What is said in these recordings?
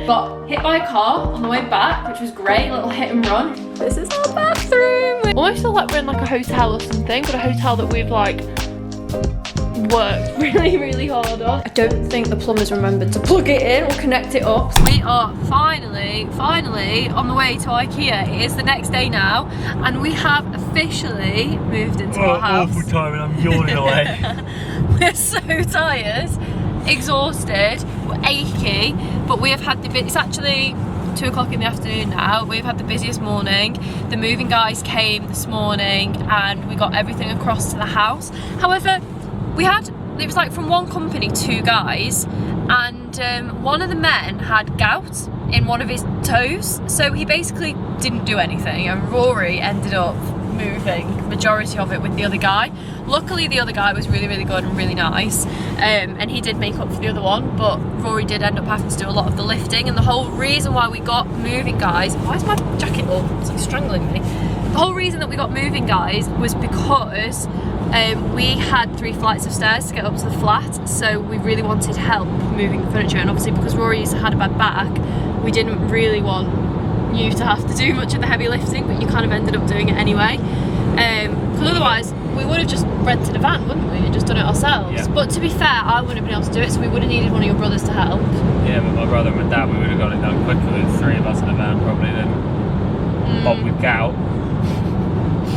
Got hit by a car on the way back, which was great, a little hit and run. This is our bathroom. I almost feel like we're in like a hotel or something, but a hotel that we've like worked really hard on. I don't think the plumbers remembered to plug it in or connect it up. We are finally on the way to IKEA. It is the next day now, and we have officially moved into our house. Awful time, and I'm yawning away. We're so tired, exhausted, we're achy, but we have had it's actually 2 o'clock in the afternoon now. We've had the busiest morning. The moving guys came this morning and we got everything across to the house. However, it was like from one company, 2 guys, and one of the men had gout in one of his toes, so he basically didn't do anything, and Rory ended up moving majority of it with the other guy. Luckily the other guy was really good and really nice, and he did make up for the other one, but Rory did end up having to do a lot of the lifting. And the whole reason why we got moving guys, why is my jacket up? It's like strangling me. The whole reason that we got moving guys was because we had 3 flights of stairs to get up to the flat, so we really wanted help moving the furniture, and obviously because Rory's had a bad back, we didn't really want you to have to do much of the heavy lifting, but you kind of ended up doing it anyway, because otherwise we would have just rented a van, wouldn't we, and just done it ourselves. Yeah. But to be fair, I wouldn't have been able to do it, so we would have needed one of your brothers to help. Yeah, but my brother and my dad, we would have got it done quicker with 3 of us in a van probably than Bob with gout.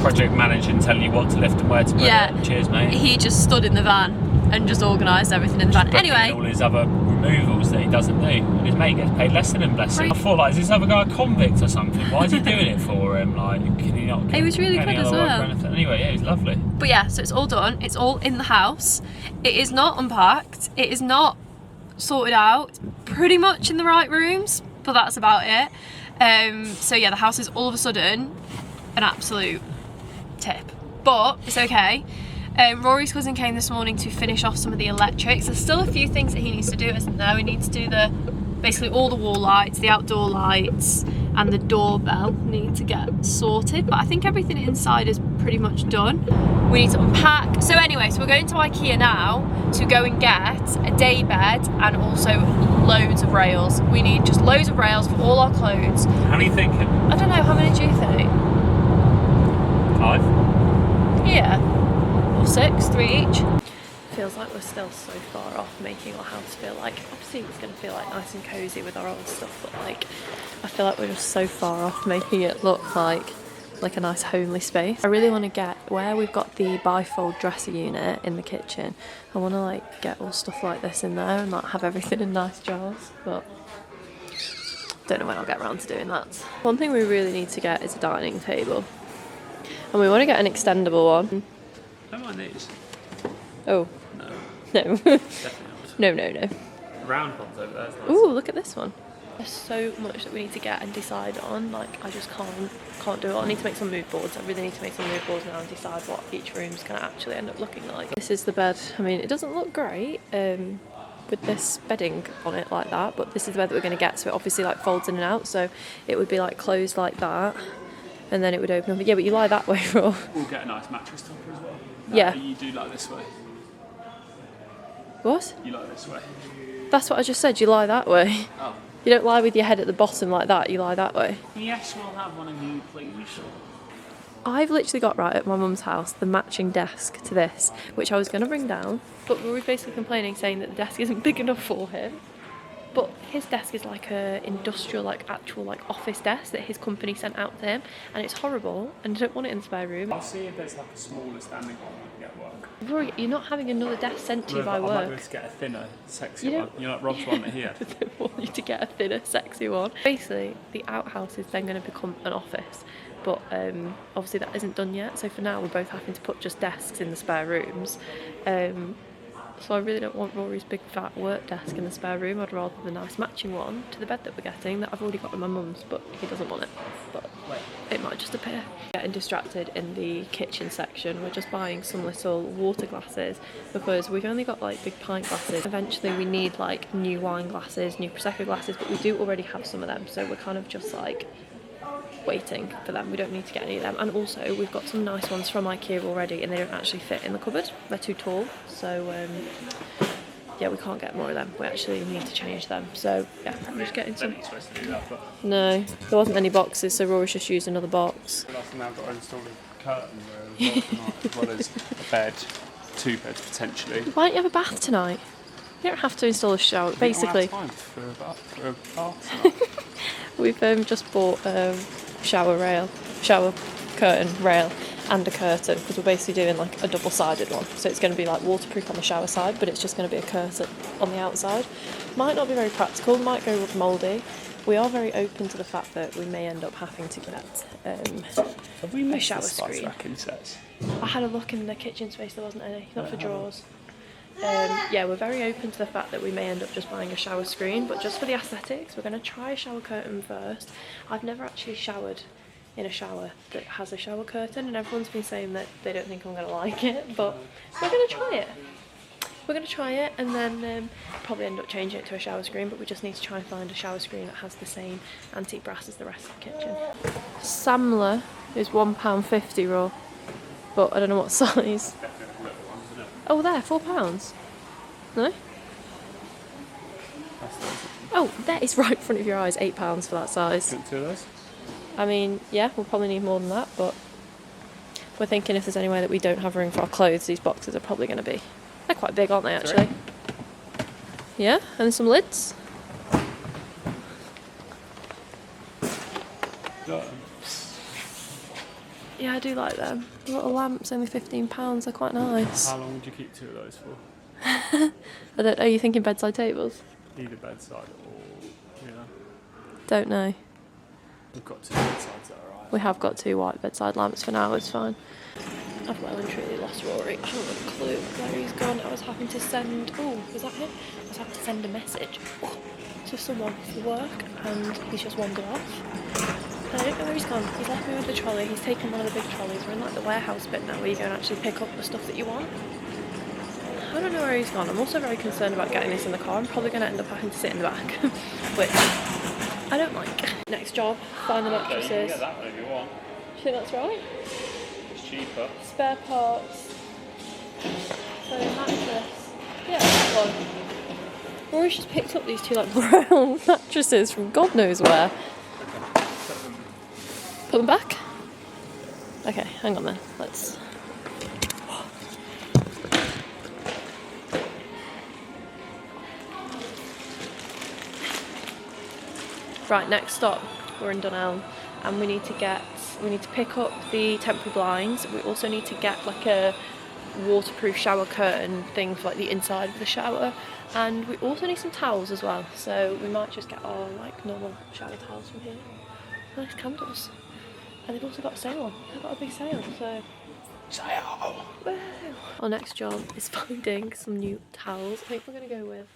Project managing, telling you what to lift and where to put it. Cheers, mate. He just stood in the van and just organised everything in the van. Anyway, all his other removals that he doesn't do, and his mate gets paid less than him, bless him. I thought, like, is this other guy a convict or something? Why is he doing it for him? Like, can he not? He was really good as well. Anyway, yeah, he was lovely. But yeah, so it's all done. It's all in the house. It is not unpacked. It is not sorted out. It's pretty much in the right rooms, but that's about it. So yeah, the house is all of a sudden an absolute tip, but it's okay. Rory's cousin came this morning to finish off some of the electrics. There's still a few things that he needs to do, isn't there? We need to do basically all the wall lights, the outdoor lights, and the doorbell need to get sorted, but I think everything inside is pretty much done. We need to unpack. So anyway, so we're going to IKEA now to go and get a day bed and also loads of rails. We need just loads of rails for all our clothes. How many thinking? I don't know, how many do you think? 5? Yeah, or 6, 3 each. Feels like we're still so far off making our house feel like, obviously it's going to feel like nice and cosy with our old stuff, but like I feel like we're just so far off making it look like a nice homely space. I really want to get, where we've got the bifold dresser unit in the kitchen, I want to like get all stuff like this in there and like have everything in nice jars, but don't know when I'll get around to doing that. One thing we really need to get is a dining table. And we want to get an extendable one. Don't mind these. Oh. No. No. Definitely not. No. Round ones over there. Nice. Ooh, look at this one. There's so much that we need to get and decide on. Like, I just can't do it. I need to make some mood boards. I really need to make some mood boards now and decide what each room's going to actually end up looking like. This is the bed. I mean, it doesn't look great with this bedding on it like that, but this is the bed that we're going to get. So it obviously like folds in and out. So it would be like closed like that. And then it would open up. Yeah, but you lie that way, Raw. We'll get a nice mattress topper as well. No, yeah. You do like this way. What? You lie this way. That's what I just said, you lie that way. Oh. You don't lie with your head at the bottom like that, you lie that way. Yes, we'll have one of you, please. I've literally got, right, at my mum's house, the matching desk to this, which I was going to bring down, but Rory's basically complaining, saying that the desk isn't big enough for him. But his desk is like a industrial, like actual like office desk that his company sent out to him, and it's horrible, and I don't want it in the spare room. I'll see if there's like a smaller standing one we can get work. Rory, you're not having another desk sent to you by work. I might be able to get a thinner, sexy one. You know, like Rob's one here. I don't want you to get a thinner, sexy one. Basically, the outhouse is then going to become an office, but obviously that isn't done yet. So for now, we're both having to put just desks in the spare rooms. So I really don't want Rory's big fat work desk in the spare room. I'd rather the nice matching one to the bed that we're getting that I've already got with my mum's, but he doesn't want it. But it might just appear. Getting distracted in the kitchen section. We're just buying some little water glasses because we've only got like big pint glasses. Eventually we need like new wine glasses, new Prosecco glasses, but we do already have some of them. So we're kind of just like waiting for them. We don't need to get any of them. And also we've got some nice ones from IKEA already, and they don't actually fit in the cupboard. They're too tall. So yeah, we can't get more of them. We actually need to change them. So yeah, I'm just getting some. They're not supposed to do that, but No, there wasn't any boxes, so Rory's just used another box. I've now got to install a curtain as well as a bed, 2 beds potentially. Why don't you have a bath tonight? You don't have to install a shower, basically. I don't have time for a bath tonight. We've just bought a shower curtain rail and a curtain, because we're basically doing like a double-sided one. So it's going to be like waterproof on the shower side, but it's just going to be a curtain on the outside. Might not be very practical, might go mouldy. We are very open to the fact that we may end up having to get Have we missed a shower the spice screen. racking sets? I had a look in the kitchen space, there wasn't any, not for drawers. Yeah, we're very open to the fact that we may end up just buying a shower screen, but just for the aesthetics, we're going to try a shower curtain first. I've never actually showered in a shower that has a shower curtain, and everyone's been saying that they don't think I'm going to like it, but we're going to try it. We're going to try it and then probably end up changing it to a shower screen, but we just need to try and find a shower screen that has the same antique brass as the rest of the kitchen. Samler is £1.50 raw, but I don't know what size. Oh, there, £4. No? Oh, that is right in front of your eyes, £8 for that size. Do you want 2 of those? I mean, yeah, we'll probably need more than that, but we're thinking if there's any way that we don't have room for our clothes, these boxes are probably going to be... They're quite big, aren't they, actually? Yeah, and some lids. Yeah, I do like them. The little lamps, only £15, they're quite nice. How long would you keep 2 of those for? I don't know, are you thinking bedside tables? Either bedside or, yeah. Don't know. We've got 2 bedsides that are right. We have got 2 white bedside lamps for now, it's fine. I've well and truly lost Rory. I haven't got a clue where he's gone. I was having to send... Oh, was that him? I was having to send a message to someone for work, and he's just wandered off. And I don't know where he's gone. He's left me with the trolley. He's taken one of the big trolleys. We're in like the warehouse bit now where you go and actually pick up the stuff that you want. I don't know where he's gone. I'm also very concerned about getting this in the car. I'm probably going to end up having to sit in the back, which I don't like. Next job, find the mattresses. You can get that one if you want. Do you think that's right? It's cheaper. Spare parts. So mattress. Yeah, that one. Rory's just picked up these 2 like brown mattresses from God knows where. Put them back? Okay, hang on then. Let's... Right, next stop, we're in Dunelm, and we need to pick up the temporary blinds. We also need to get like a waterproof shower curtain thing for like the inside of the shower, and we also need some towels as well. So we might just get our like normal shower towels from here. Nice candles, and they've also got a sale on. They've got a big sale, so. Sale. Woo. Our next job is finding some new towels. I think we're gonna go with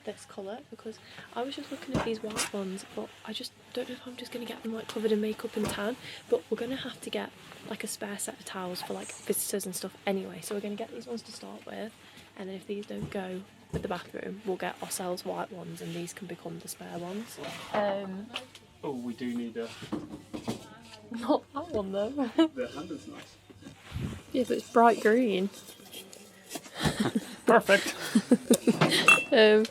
this colour, because I was just looking at these white ones, but I just don't know if I'm just going to get them like covered in makeup and tan, but we're going to have to get like a spare set of towels for like visitors and stuff anyway, so we're going to get these ones to start with, and then if these don't go with the bathroom, we'll get ourselves white ones and these can become the spare ones. Oh, we do need a... Not that one though. The handle's nice. Yeah, but it's bright green. Perfect. Oh,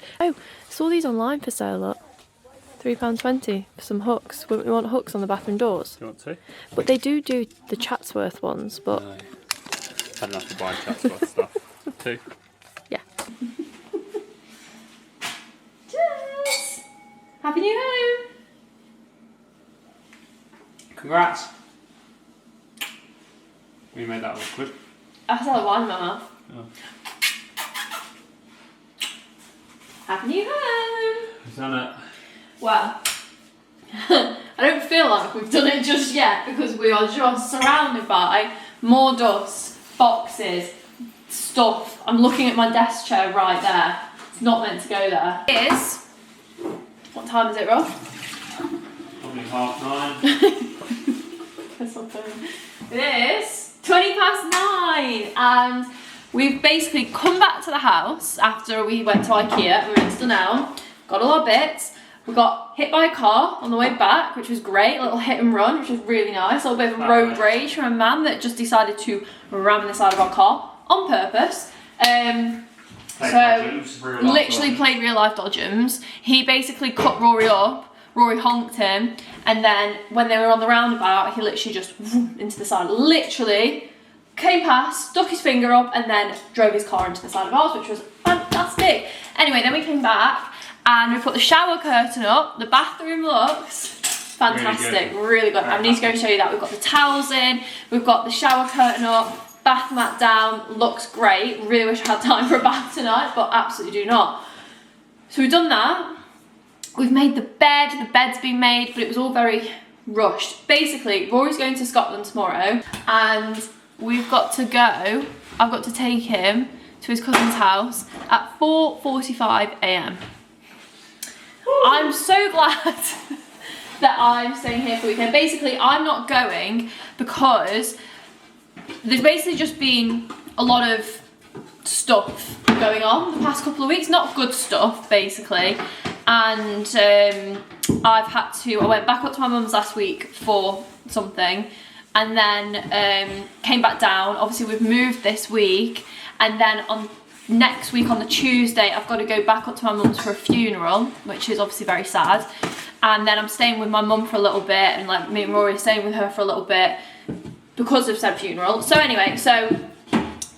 saw these online for sale, look. £3.20 for some hooks. We want hooks on the bathroom doors. Do you want to? But they do the Chatsworth ones, but... No. Had enough to buy Chatsworth stuff. 2. Yeah. Cheers! Happy New Home! Congrats. We made that awkward. I had like wine in my mouth. Oh. Happy New Home! We've done it. Well, I don't feel like we've done it just yet, because we are just surrounded by more dust, boxes, stuff. I'm looking at my desk chair right there. It's not meant to go there. It is... What time is it, Rob? Probably 9:30. It is 9:20, and we've basically come back to the house after we went to IKEA. We went to Dunelm, got all our bits. We got hit by a car on the way back, which was great. A little hit and run, which was really nice. A little bit of road rage from a man that just decided to ram the side of our car on purpose. So literally played real life dodgems. He basically cut Rory up, Rory honked him, and then when they were on the roundabout, he literally just into the side. Literally came past, stuck his finger up, and then drove his car into the side of ours, which was fantastic. Anyway, then we came back and we put the shower curtain up. The bathroom looks fantastic, really good. I need to go and show you that. We've got the towels in, we've got the shower curtain up, bath mat down, looks great. Really wish I had time for a bath tonight, but absolutely do not. So we've done that. We've made the bed's been made, but it was all very rushed. Basically, Rory's going to Scotland tomorrow, and we've got to go, I've got to take him to his cousin's house at 4:45 AM. I'm so glad that I'm staying here for the weekend. Basically, I'm not going because there's basically just been a lot of stuff going on the past couple of weeks, not good stuff basically, and I went back up to my mum's last week for something, and then came back down. Obviously we've moved this week, and then on next week on the Tuesday I've got to go back up to my mum's for a funeral, which is obviously very sad, and then I'm staying with my mum for a little bit, and like me and Rory are staying with her for a little bit because of said funeral. So anyway, so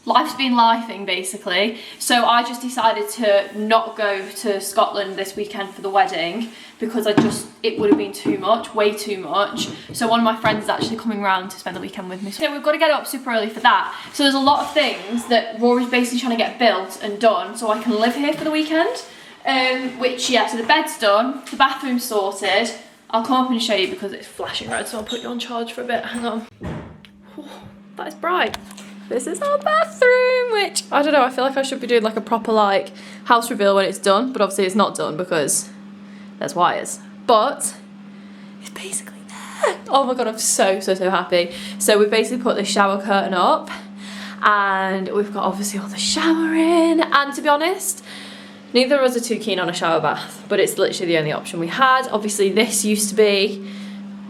life's been lifing basically. So I just decided to not go to Scotland this weekend for the wedding because it would have been too much, way too much. So one of my friends is actually coming round to spend the weekend with me. So we've got to get up super early for that. So there's a lot of things that Rory's basically trying to get built and done so I can live here for the weekend. Which, yeah, so the bed's done, the bathroom's sorted. I'll come up and show you because it's flashing red, so I'll put you on charge for a bit. Hang on. That is bright. This is our bathroom, which, I don't know, I feel like I should be doing like a proper like house reveal when it's done, but obviously it's not done because there's wires. But it's basically there. Oh my god, I'm so happy. So we've basically put the shower curtain up, and we've got obviously all the shower in, and to be honest, neither of us are too keen on a shower bath, but it's literally the only option we had. Obviously this used to be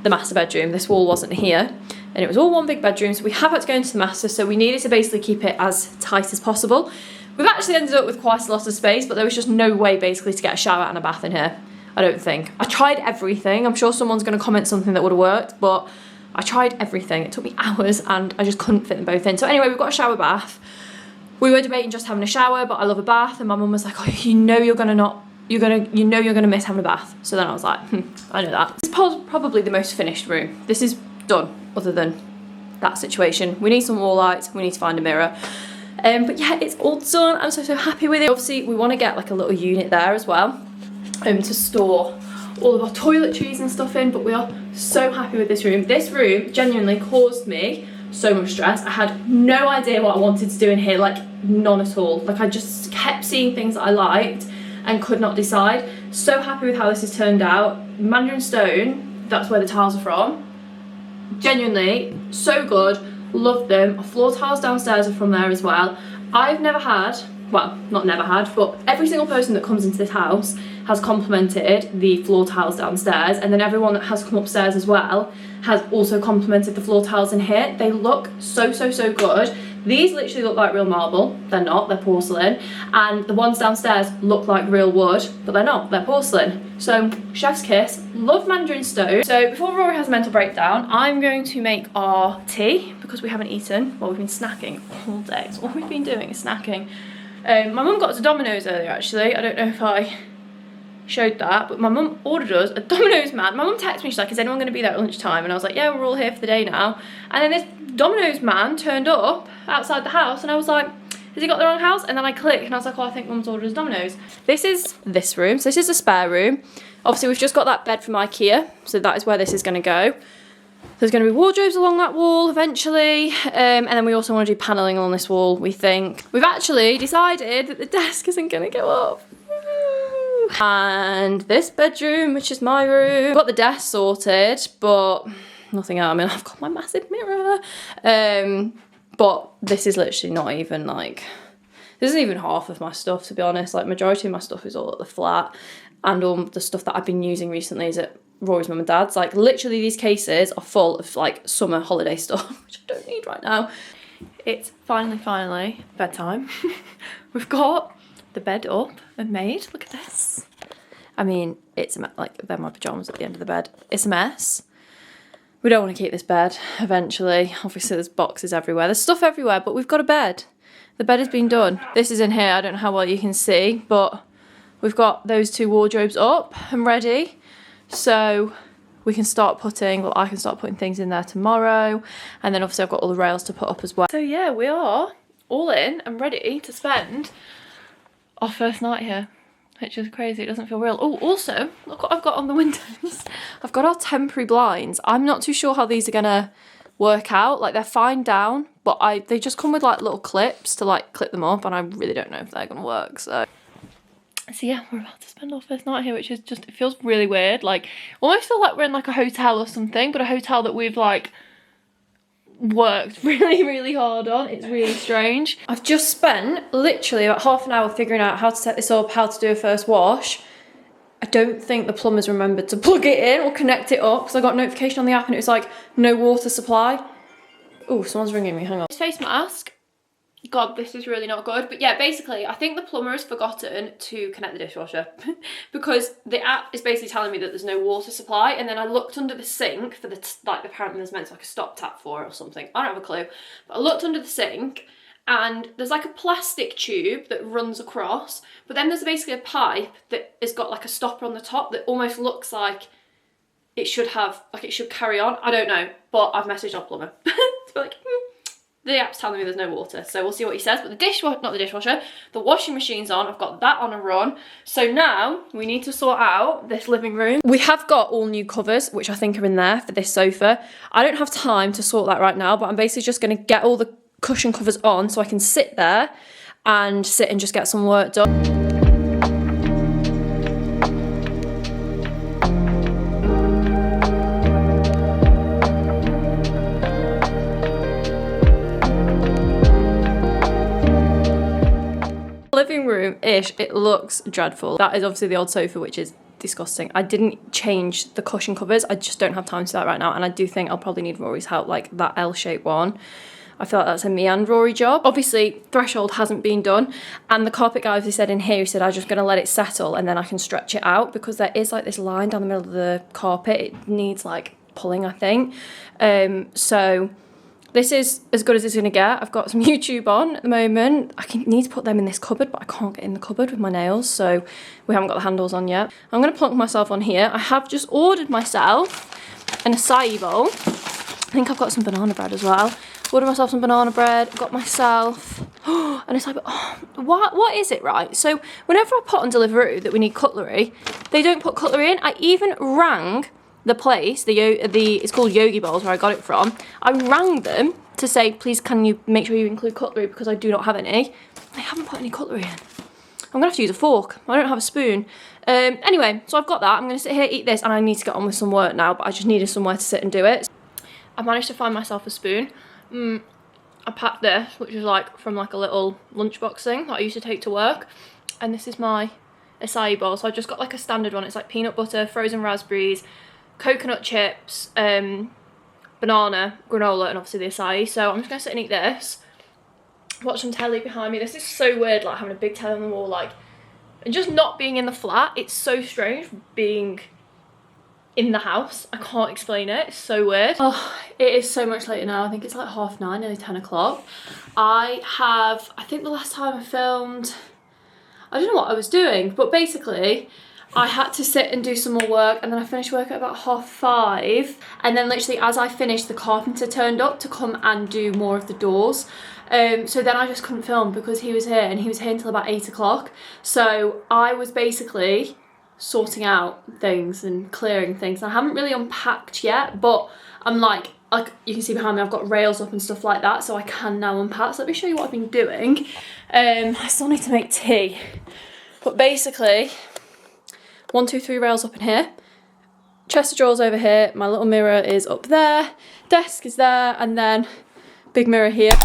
the master bedroom, this wall wasn't here, and it was all one big bedroom, so we have had to go into the master, so we needed to basically keep it as tight as possible. We've actually ended up with quite a lot of space, but there was just no way basically to get a shower and a bath in here, I don't think. I tried everything. I'm sure someone's going to comment something that would have worked, but I tried everything. It took me hours and I just couldn't fit them both in. So anyway, we've got a shower bath. We were debating just having a shower, but I love a bath, and my mum was like, oh, you know you're gonna miss having a bath. So then I was like, I know that. It's probably the most finished room. This is done, other than that situation. We need some wall lights, we need to find a mirror. But yeah, it's all done. I'm so happy with it. Obviously, we want to get like a little unit there as well, to store all of our toiletries and stuff in, but we are so happy with this room. This room genuinely caused me so much stress. I had no idea what I wanted to do in here, like none at all. Like I just kept seeing things that I liked and could not decide. So happy with how this has turned out. Mandarin stone, that's where the tiles are from. Genuinely, so good, love them. Our floor tiles downstairs are from there as well. I've never had, well, not never had, but every single person that comes into this house has complimented the floor tiles downstairs, and then everyone that has come upstairs as well has also complimented the floor tiles in here. They look so good. These literally look like real marble. They're not, they're porcelain. And the ones downstairs look like real wood, but they're not, they're porcelain. So, chef's kiss. Love Mandarin stone. So before Rory has a mental breakdown, I'm going to make our tea because we haven't eaten. Well, we've been snacking all day. So all we've been doing is snacking. My mum got us a Domino's earlier actually. I don't know if I showed that, but my mum ordered us a Domino's man. My mum texted me, she's like, is anyone going to be there at lunchtime? And I was like, yeah, we're all here for the day now. And then this Domino's man turned up outside the house, and I was like, has he got the wrong house? And then I clicked and I was like, oh, I think mum's ordered us Domino's. This is this room, so this is a spare room. Obviously we've just got that bed from IKEA, so that is where this is going to go. There's going to be wardrobes along that wall eventually, and then we also want to do panelling on this wall, we think. We've actually decided that the desk isn't going to go up. And this bedroom, which is my room, got the desk sorted, but nothing else. I mean, I've got my massive mirror, but this is literally not even like, this isn't even half of my stuff, to be honest. Like, majority of my stuff is all at the flat, and all the stuff that I've been using recently is at Rory's mum and dad's. Like, literally these cases are full of like summer holiday stuff, which I don't need right now. It's finally bedtime. We've got the bed up and made. Look at this. I mean, it's like, they're my pyjamas at the end of the bed. It's a mess. We don't want to keep this bed eventually. Obviously there's boxes everywhere. There's stuff everywhere, but we've got a bed. The bed has been done. This is in here. I don't know how well you can see, but we've got those 2 wardrobes up and ready. So we can start putting, well, I can start putting things in there tomorrow. And then obviously I've got all the rails to put up as well. So yeah, we are all in and ready to spend our first night here, which is crazy. It doesn't feel real. Oh, also, look what I've got on the windows. I've got our temporary blinds. I'm not too sure how these are gonna work out. Like, they're fine down, but they just come with like little clips to like clip them up, and I really don't know if they're gonna work. So yeah, we're about to spend our first night here, which is just, it feels really weird. Like, almost feel like we're in like a hotel or something, but a hotel that we've like worked really hard on. It's really strange. I've just spent literally about half an hour figuring out how to set this up, how to do a first wash. I don't think the plumber's remembered to plug it in or connect it up, because I got a notification on the app and it was like, no water supply. Oh, someone's ringing me, hang on. Face mask. God, this is really not good. But yeah, basically, I think the plumber has forgotten to connect the dishwasher because the app is basically telling me that there's no water supply. And then I looked under the sink for the, like, apparently there's meant to like a stop tap for it or something. I don't have a clue. But I looked under the sink and there's like a plastic tube that runs across. But then there's basically a pipe that has got like a stopper on the top that almost looks like it should have, like it should carry on. I don't know, but I've messaged our plumber to be like, the app's telling me there's no water, so we'll see what he says. But the dishwasher, not the dishwasher, the washing machine's on. I've got that on a run. So now we need to sort out this living room. We have got all new covers, which I think are in there for this sofa. I don't have time to sort that right now, but I'm basically just going to get all the cushion covers on so I can sit there and sit and just get some work done. Living room-ish, it looks dreadful. That is obviously the old sofa, which is disgusting. I didn't change the cushion covers. I just don't have time to do that right now, and I do think I'll probably need Rory's help, like that L-shaped one. I feel like that's a me and Rory job. Obviously, threshold hasn't been done, and the carpet guy, as he said in here, he said I'm just going to let it settle and then I can stretch it out, because there is like this line down the middle of the carpet. It needs like pulling, I think. So this is as good as it's going to get. I've got some YouTube on at the moment. I need to put them in this cupboard, but I can't get in the cupboard with my nails, so we haven't got the handles on yet. I'm going to plonk myself on here. I have just ordered myself an acai bowl. I think I've got some banana bread as well. Ordered myself some banana bread, got myself, and it's like, oh, what is it, right? So whenever I put on Deliveroo that we need cutlery, they don't put cutlery in. I even rang the place, it's called Yogi Bowls, where I got it from. I rang them to say, please can you make sure you include cutlery because I do not have any. They haven't put any cutlery in. I'm gonna have to use a fork. I don't have a spoon. Anyway, so I've got that. I'm gonna sit here, eat this, and I need to get on with some work now, but I just needed somewhere to sit and do it. I managed to find myself a spoon. I packed this, which is like from like a little lunchbox thing that I used to take to work. And this is my acai bowl. So I just got like a standard one. It's like peanut butter, frozen raspberries, coconut chips, banana, granola, and obviously the acai. So I'm just gonna sit and eat this, watch some telly behind me. This is so weird, like having a big telly on the wall, like, and just not being in the flat. It's so strange being in the house. I can't explain it. It's so weird. Oh, it is so much later now. I think it's like 9:30, nearly 10 o'clock. I think the last time I filmed, I don't know what I was doing, but basically I had to sit and do some more work, and then I finished work at about 5:30, and then literally as I finished, the carpenter turned up to come and do more of the doors. So then I just couldn't film because he was here, and he was here until about 8 o'clock. So I was basically sorting out things and clearing things. I haven't really unpacked yet, but I'm like you can see behind me, I've got rails up and stuff like that, so I can now unpack. So let me show you what I've been doing. I still need to make tea, but basically 1, 2, 3 rails up in here, chest of drawers over here, my little mirror is up there, desk is there, and then big mirror here.